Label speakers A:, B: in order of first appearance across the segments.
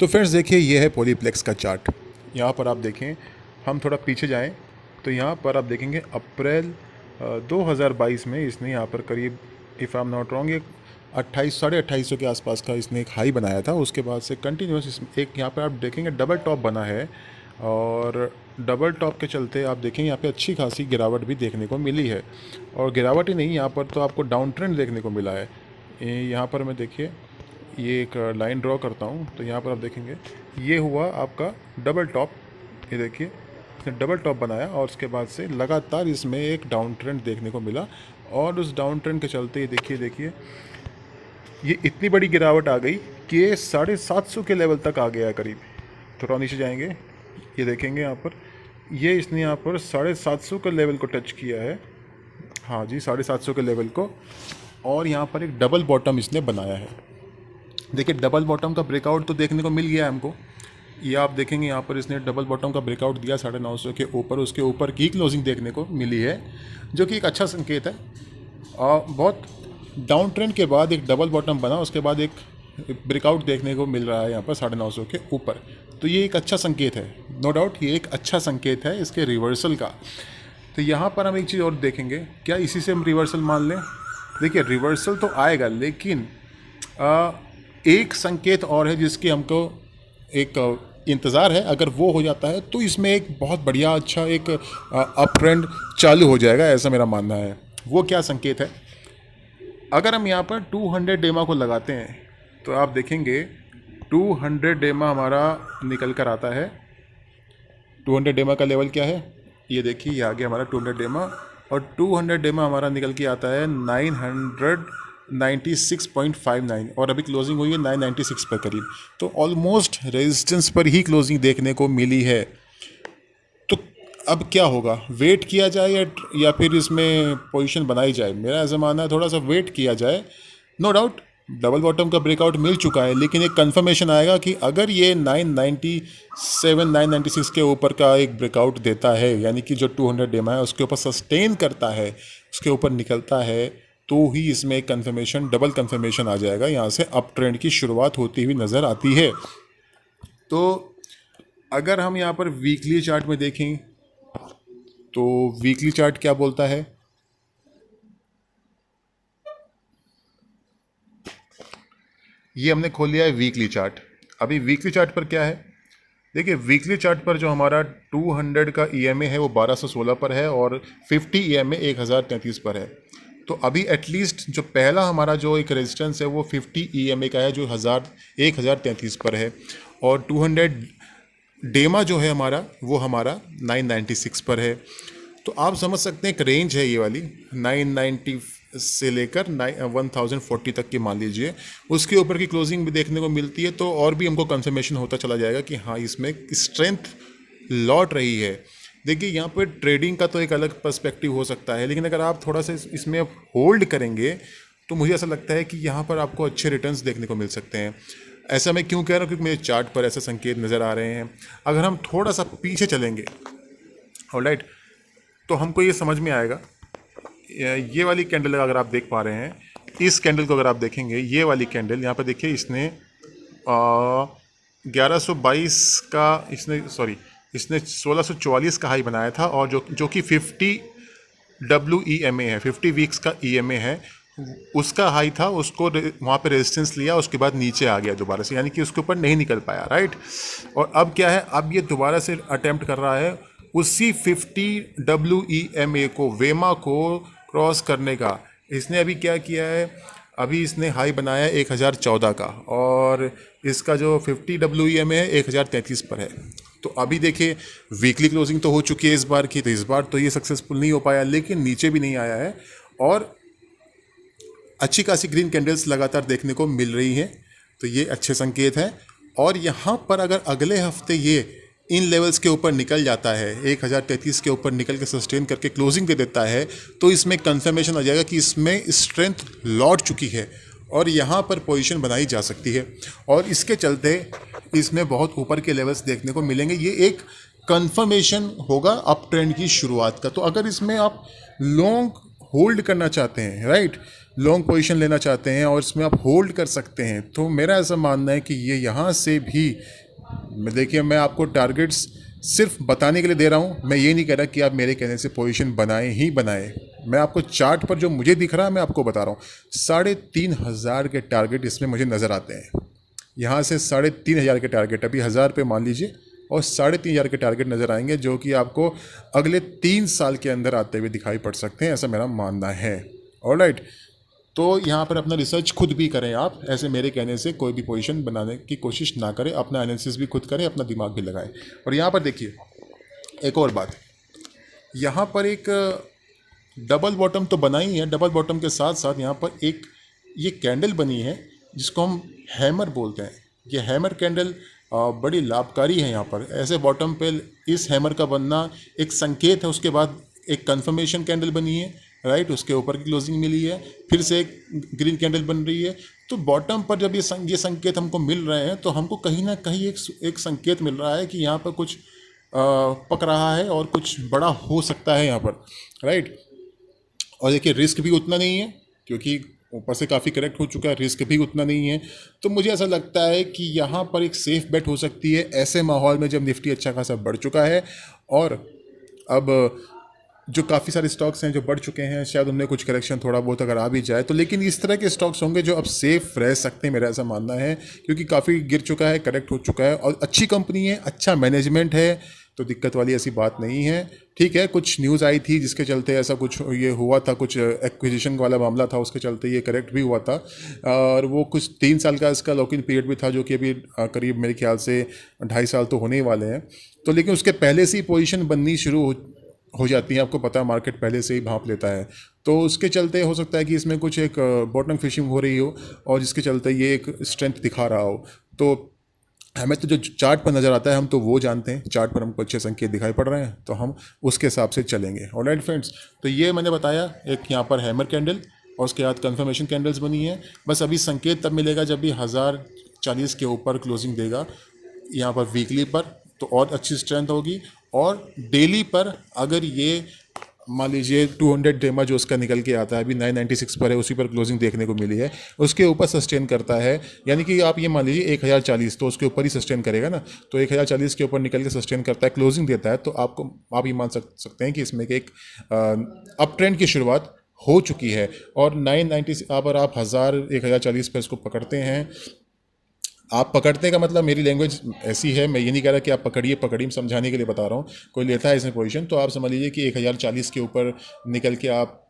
A: तो फ्रेंड्स देखिए, ये है पॉलीप्लेक्स का चार्ट। यहाँ पर आप देखें, हम थोड़ा पीछे जाएं तो यहाँ पर आप देखेंगे अप्रैल 2022 में इसने यहाँ पर करीब, if I am not wrong, एक 2800 के आसपास का इसने एक हाई बनाया था। उसके बाद से कंटिन्यूस एक यहाँ पर आप देखेंगे डबल टॉप बना है, और डबल टॉप के चलते आप देखें यहाँ पे अच्छी खासी गिरावट भी देखने को मिली है। और गिरावट ही नहीं, यहाँ पर तो आपको डाउन ट्रेंड देखने को मिला है। यहाँ पर मैं देखिए, ये एक लाइन ड्रॉ करता हूँ तो यहाँ पर आप देखेंगे ये हुआ आपका डबल टॉप। ये देखिए, इसने डबल टॉप बनाया और उसके बाद से लगातार इसमें एक डाउन ट्रेंड देखने को मिला, और उस डाउन ट्रेंड के चलते देखिए ये इतनी बड़ी गिरावट आ गई कि ये 750 के लेवल तक आ गया है करीब। थोड़ा नीचे जाएंगे, ये देखेंगे यहाँ पर, ये इसने यहाँ पर 750 के लेवल को टच किया है। हाँ जी, 750 के लेवल को। और यहाँ पर एक डबल बॉटम इसने बनाया है। देखिए, डबल बॉटम का ब्रेकआउट तो देखने को मिल गया है हमको। ये आप देखेंगे यहाँ पर इसने डबल बॉटम का ब्रेकआउट दिया 950 के ऊपर, उसके ऊपर की क्लोजिंग देखने को मिली है, जो कि एक अच्छा संकेत है। और बहुत डाउन ट्रेंड के बाद एक डबल बॉटम बना, उसके बाद एक ब्रेकआउट देखने को मिल रहा है यहाँ पर 950 के ऊपर। तो ये एक अच्छा संकेत है, नो डाउट ये एक अच्छा संकेत है इसके रिवर्सल का। तो यहाँ पर हम एक चीज़ और देखेंगे, क्या इसी से हम रिवर्सल मान लें? देखिए, रिवर्सल तो आएगा, लेकिन एक संकेत और है जिसकी हमको एक इंतज़ार है। अगर वो हो जाता है तो इसमें एक बहुत बढ़िया अच्छा एक अप ट्रेंड चालू हो जाएगा, ऐसा मेरा मानना है। वो क्या संकेत है? अगर हम यहाँ पर 200 डेमा को लगाते हैं तो आप देखेंगे 200 डेमा हमारा निकल कर आता है। 200 डेमा का लेवल क्या है? ये देखिए, ये आ गया हमारा 200 डेमा, और 200 डेमा हमारा निकल के आता है 996.59, और अभी क्लोजिंग हुई है 996 पर करीब। तो ऑलमोस्ट रेजिस्टेंस पर ही क्लोजिंग देखने को मिली है। तो अब क्या होगा? वेट किया जाए या फिर इसमें पोजीशन बनाई जाए? मेरा ऐसा मानना है थोड़ा सा वेट किया जाए। नो डाउट डबल बॉटम का ब्रेकआउट मिल चुका है, लेकिन एक कंफर्मेशन आएगा कि अगर ये 997 996 के ऊपर का एक ब्रेकआउट देता है, यानी कि जो 200 डेमा है उसके ऊपर सस्टेन करता है, उसके ऊपर निकलता है, तो ही इसमें एक कंफर्मेशन, डबल कंफर्मेशन आ जाएगा। यहाँ से अप ट्रेंड की शुरुआत होती हुई नज़र आती है। तो अगर हम यहाँ पर वीकली चार्ट में देखें तो वीकली चार्ट क्या बोलता है? ये हमने खोल लिया है वीकली चार्ट। अभी वीकली चार्ट पर क्या है? देखिए, वीकली चार्ट पर जो हमारा 200 का ईएमए है वो 1216 पर है, और 50 ईएमए 1033 पर है। तो अभी एटलीस्ट जो पहला हमारा जो एक रेजिस्टेंस है वो 50 ईएमए का है, जो 1033 पर है, और 200 डेमा जो है हमारा वो हमारा 996 पर है। तो आप समझ सकते हैं एक रेंज है ये वाली, 990 से लेकर 1040 तक की मान लीजिए। उसके ऊपर की क्लोजिंग भी देखने को मिलती है, तो और भी हमको कंफर्मेशन होता चला जाएगा कि हाँ, इसमें स्ट्रेंथ लौट रही है। देखिए, यहाँ पर ट्रेडिंग का तो एक अलग पर्सपेक्टिव हो सकता है, लेकिन अगर आप थोड़ा सा इसमें होल्ड करेंगे तो मुझे ऐसा लगता है कि यहाँ पर आपको अच्छे रिटर्न्स देखने को मिल सकते हैं। ऐसा मैं क्यों कह रहा हूँ? क्योंकि मेरे चार्ट पर ऐसे संकेत नज़र आ रहे हैं। अगर हम थोड़ा सा पीछे चलेंगे, ऑलराइट, तो हमको ये समझ में आएगा। ये वाली कैंडल अगर आप देख पा रहे हैं, इस कैंडल को अगर आप देखेंगे, ये वाली कैंडल यहाँ पर देखिए, इसने 1122 का इसने 1644 का हाई बनाया था, और जो कि 50 WEMA है, 50 वीक्स का EMA है, उसका हाई था। उसको वहाँ पे रेजिस्टेंस लिया, उसके बाद नीचे आ गया दोबारा से, यानी कि उसके ऊपर नहीं निकल पाया, राइट। और अब क्या है, अब ये दोबारा से अटेम्प्ट कर रहा है उसी 50 WEMA को, वेमा को क्रॉस करने का। इसने अभी क्या किया है? अभी इसने हाई बनाया 1014 का, और इसका जो 50 WEMA है 1033 पर है। तो अभी देखिए, वीकली क्लोजिंग तो हो चुकी है इस बार की, तो इस बार तो ये सक्सेसफुल नहीं हो पाया, लेकिन नीचे भी नहीं आया है, और अच्छी खासी ग्रीन कैंडल्स लगातार देखने को मिल रही हैं। तो ये अच्छे संकेत हैं। और यहाँ पर अगर अगले हफ्ते ये इन लेवल्स के ऊपर निकल जाता है, 1033 के ऊपर निकल के सस्टेन करके क्लोजिंग दे देता है, तो इसमें कंफर्मेशन आ जाएगा कि इसमें स्ट्रेंथ लौट चुकी है, और यहाँ पर पोजीशन बनाई जा सकती है। और इसके चलते इसमें बहुत ऊपर के लेवल्स देखने को मिलेंगे। ये एक कंफर्मेशन होगा अप ट्रेंड की शुरुआत का। तो अगर इसमें आप लॉन्ग होल्ड करना चाहते हैं, राइट, लॉन्ग पोजीशन लेना चाहते हैं और इसमें आप होल्ड कर सकते हैं, तो मेरा ऐसा मानना है कि ये यहाँ से भी, देखिए मैं आपको टारगेट्स सिर्फ बताने के लिए दे रहा हूँ, मैं ये नहीं कह रहा कि आप मेरे कहने से पोजीशन बनाएं ही बनाएं। मैं आपको चार्ट पर जो मुझे दिख रहा है मैं आपको बता रहा हूँ। 3,500 के टारगेट इसमें मुझे नज़र आते हैं। यहाँ से 3,500 के टारगेट, अभी 1,000 पे मान लीजिए, और 3,500 के टारगेट नज़र आएंगे जो कि आपको अगले 3 साल के अंदर आते हुए दिखाई पड़ सकते हैं, ऐसा मेरा मानना है। ऑलराइट, तो यहाँ पर अपना रिसर्च खुद भी करें आप, ऐसे मेरे कहने से कोई भी पोजीशन बनाने की कोशिश ना करें, अपना एनालिसिस भी खुद करें, अपना दिमाग भी लगाएं। और यहाँ पर देखिए एक और बात, यहाँ पर एक डबल बॉटम तो बना ही है, डबल बॉटम के साथ साथ यहाँ पर एक ये कैंडल बनी है जिसको हम हैमर बोलते हैं। ये हैमर कैंडल बड़ी लाभकारी है। यहाँ पर ऐसे बॉटम पे इस हैमर का बनना एक संकेत है, उसके बाद एक कंफर्मेशन कैंडल बनी है, राइट, उसके ऊपर की क्लोजिंग मिली है, फिर से एक ग्रीन कैंडल बन रही है। तो बॉटम पर जब ये संकेत हमको मिल रहे हैं तो हमको कहीं ना कहीं एक संकेत मिल रहा है कि यहाँ पर कुछ पक रहा है और कुछ बड़ा हो सकता है यहाँ पर, राइट। और देखिए रिस्क भी उतना नहीं है क्योंकि ऊपर से काफ़ी करेक्ट हो चुका है, रिस्क भी उतना नहीं है। तो मुझे ऐसा लगता है कि यहाँ पर एक सेफ बेट हो सकती है ऐसे माहौल में जब निफ्टी अच्छा खासा बढ़ चुका है। और अब जो काफ़ी सारे स्टॉक्स हैं जो बढ़ चुके हैं, शायद उनमें कुछ करेक्शन थोड़ा बहुत अगर आ भी जाए तो, लेकिन इस तरह के स्टॉक्स होंगे जो अब सेफ रह सकते हैं, मेरा ऐसा मानना है, क्योंकि काफ़ी गिर चुका है, करेक्ट हो चुका है और अच्छी कंपनी है, अच्छा मैनेजमेंट है, तो दिक्कत वाली ऐसी बात नहीं है। ठीक है, कुछ न्यूज़ आई थी जिसके चलते ऐसा कुछ ये हुआ था, कुछ एक्विजिशन वाला मामला था, उसके चलते ये करेक्ट भी हुआ था। और वो कुछ 3 साल का इसका लॉक इन पीरियड भी था जो कि अभी करीब मेरे ख्याल से 2.5 साल तो होने ही वाले हैं। तो लेकिन उसके पहले से ही पोजीशन बननी शुरू हो जाती है, आपको पता है मार्केट पहले से ही भांप लेता है। तो उसके चलते हो सकता है कि इसमें कुछ एक बॉटम फिशिंग हो रही हो और जिसके चलते ये एक स्ट्रेंथ दिखा रहा हो। तो हमें तो जो चार्ट पर नज़र आता है हम तो वो जानते हैं, चार्ट पर हमको अच्छे संकेत दिखाई पड़ रहे हैं तो हम उसके हिसाब से चलेंगे। ऑलराइट फ्रेंड्स, तो ये मैंने बताया एक यहाँ पर हैमर कैंडल और उसके बाद कंफर्मेशन कैंडल्स बनी है। बस अभी संकेत तब मिलेगा जब भी 1,040 के ऊपर क्लोजिंग देगा यहाँ पर वीकली पर, तो और अच्छी स्ट्रेंथ होगी। और डेली पर अगर ये मान लीजिए 200 डेमा जो उसका निकल के आता है अभी 996 पर है, उसी पर क्लोजिंग देखने को मिली है, उसके ऊपर सस्टेन करता है, यानी कि आप ये मान लीजिए 1,040 तो उसके ऊपर ही सस्टेन करेगा ना, तो 1,040 के ऊपर निकल के सस्टेन करता है, क्लोजिंग देता है, तो आप ये मान सकते हैं कि इसमें एक अप ट्रेंड की शुरुआत हो चुकी है। और 990 अगर आप 1,040 पर इसको पकड़ते हैं, आप पकड़ने का मतलब मेरी लैंग्वेज ऐसी है, मैं ये नहीं कह रहा कि आप पकड़िए समझाने के लिए बता रहा हूँ। कोई लेता है इसमें पोजीशन तो आप समझ लीजिए कि 1,040 के ऊपर निकल के आप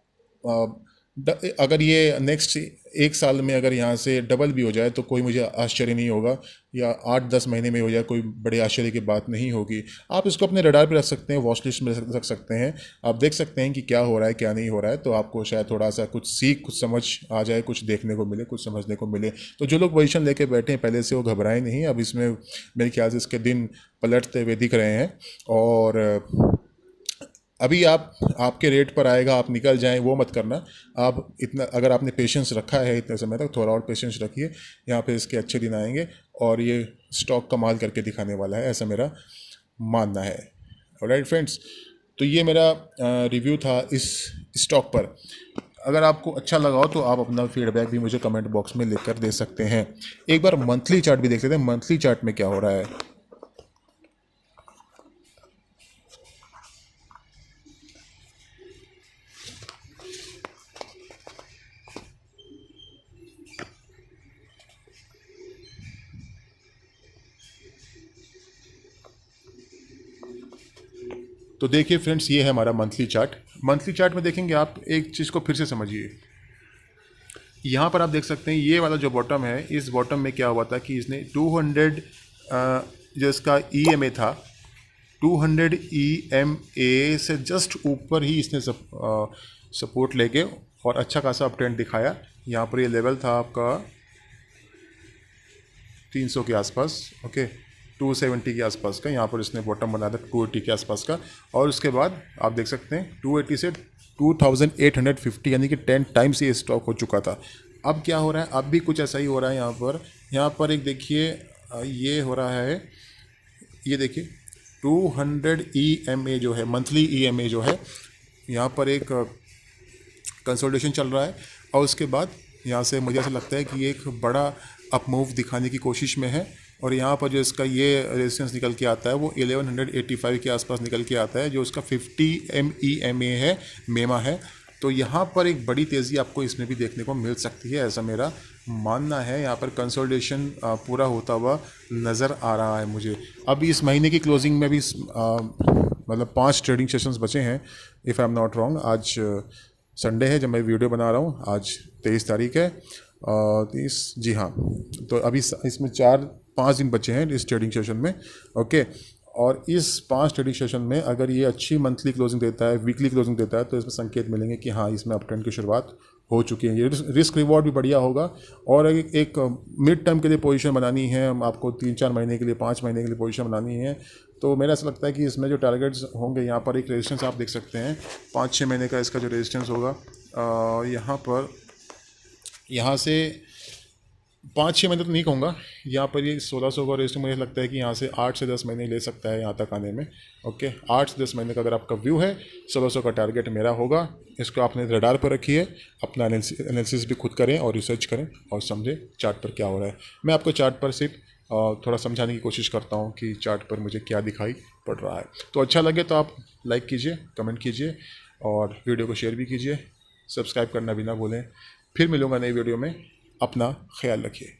A: अगर ये नेक्स्ट 1 साल में अगर यहाँ से डबल भी हो जाए तो कोई मुझे आश्चर्य नहीं होगा, या 8-10 महीने में हो जाए कोई बड़े आश्चर्य की बात नहीं होगी। आप इसको अपने रडार पे रख सकते हैं, वॉच लिस्ट में रख सकते हैं, आप देख सकते हैं कि क्या हो रहा है क्या नहीं हो रहा है, तो आपको शायद थोड़ा सा कुछ समझ आ जाए, कुछ देखने को मिले, कुछ समझने को मिले। तो जो लोग पोजीशन लेके बैठे हैं पहले से वो घबराए नहीं, अब इसमें मेरे ख्याल से इसके दिन पलटते हुए दिख रहे हैं। और अभी आपके रेट पर आएगा, आप निकल जाएं वो मत करना। आप इतना अगर आपने पेशेंस रखा है इतने समय तक, थोड़ा और पेशेंस रखिए, यहाँ पे इसके अच्छे दिन आएंगे और ये स्टॉक कमाल करके दिखाने वाला है, ऐसा मेरा मानना है। ऑलराइट फ्रेंड्स, तो ये मेरा रिव्यू था इस स्टॉक पर। अगर आपको अच्छा लगा हो तो आप अपना फीडबैक भी मुझे कमेंट बॉक्स में लिखकर दे सकते हैं। एक बार मंथली चार्ट भी देख लेते हैं, मंथली चार्ट में क्या हो रहा है। तो देखिए फ्रेंड्स, ये है हमारा मंथली चार्ट। मंथली चार्ट में देखेंगे आप एक चीज़ को फिर से समझिए। यहाँ पर आप देख सकते हैं ये वाला जो बॉटम है, इस बॉटम में क्या हुआ था कि इसने 200 जो इसका EMA था, 200 EMA से जस्ट ऊपर ही इसने सपोर्ट लेके और अच्छा खासा अप ट्रेंड दिखाया। यहाँ पर ये लेवल था आपका 300 के आसपास, ओके, 270 के आसपास का, यहाँ पर इसने बॉटम बना था 280 के आसपास का। और उसके बाद आप देख सकते हैं 280 से 2850, यानी कि 10 टाइम्स ये स्टॉक हो चुका था। अब क्या हो रहा है, अब भी कुछ ऐसा ही हो रहा है। यहाँ पर एक देखिए ये हो रहा है, ये देखिए 200 EMA जो है, मंथली EMA जो है, यहाँ पर एक कंसोलिडेशन चल रहा है। और उसके बाद यहाँ से मुझे ऐसा लगता है कि ये एक बड़ा अप मूव दिखाने की कोशिश में है। और यहाँ पर जो इसका ये रेजिस्टेंस निकल के आता है वो 1185 के आसपास निकल के आता है, जो उसका 50 MEMA है, मेमा है। तो यहाँ पर एक बड़ी तेज़ी आपको इसमें भी देखने को मिल सकती है, ऐसा मेरा मानना है। यहाँ पर कंसोलिडेशन पूरा होता हुआ नज़र आ रहा है मुझे। अभी इस महीने की क्लोजिंग में भी मतलब 5 ट्रेडिंग सेशंस बचे हैं if I am not wrong. आज संडे है जब मैं वीडियो बना रहा हूँ, आज 23 तारीख है, 30, जी हाँ। तो अभी इसमें 4-5 दिन बचे हैं इस ट्रेडिंग सेशन में, ओके। और इस 5 ट्रेडिंग सेशन में अगर ये अच्छी मंथली क्लोजिंग देता है, वीकली क्लोजिंग देता है, तो इसमें संकेत मिलेंगे कि हाँ, इसमें अप ट्रेंड की शुरुआत हो चुकी है। ये रिस्क रिवॉर्ड भी बढ़िया होगा। और एक मिड टर्म के लिए पोजीशन बनानी है, आपको 3-4 महीने के लिए, 5 महीने के लिए पोजीशन बनानी है, तो मेरा ऐसा लगता है कि इसमें जो टारगेट्स होंगे, यहाँ पर एक रेजिस्टेंस आप देख सकते हैं 5-6 महीने का इसका जो रेजिस्टेंस होगा, यहाँ पर, यहाँ से 5-6 महीने तो नहीं कहूँगा, यहाँ पर ये 1600 का रेजिस्टेंस मुझे लगता है कि यहाँ से 8 से 10 महीने ले सकता है यहाँ तक आने में, ओके। 8 से 10 महीने का अगर आपका व्यू है, 1600 का टारगेट मेरा होगा। इसको आपने रडार पर रखिए, अपना एनालिसिस भी खुद करें और रिसर्च करें और समझें चार्ट पर क्या हो रहा है। मैं आपको चार्ट पर सिर्फ थोड़ा समझाने की कोशिश करता हूँ कि चार्ट पर मुझे क्या दिखाई पड़ रहा है। तो अच्छा लगे तो आप लाइक कीजिए, कमेंट कीजिए और वीडियो को शेयर भी कीजिए। सब्सक्राइब करना भी ना भूलें। फिर मिलूँगा नई वीडियो में। अपना ख्याल रखिए।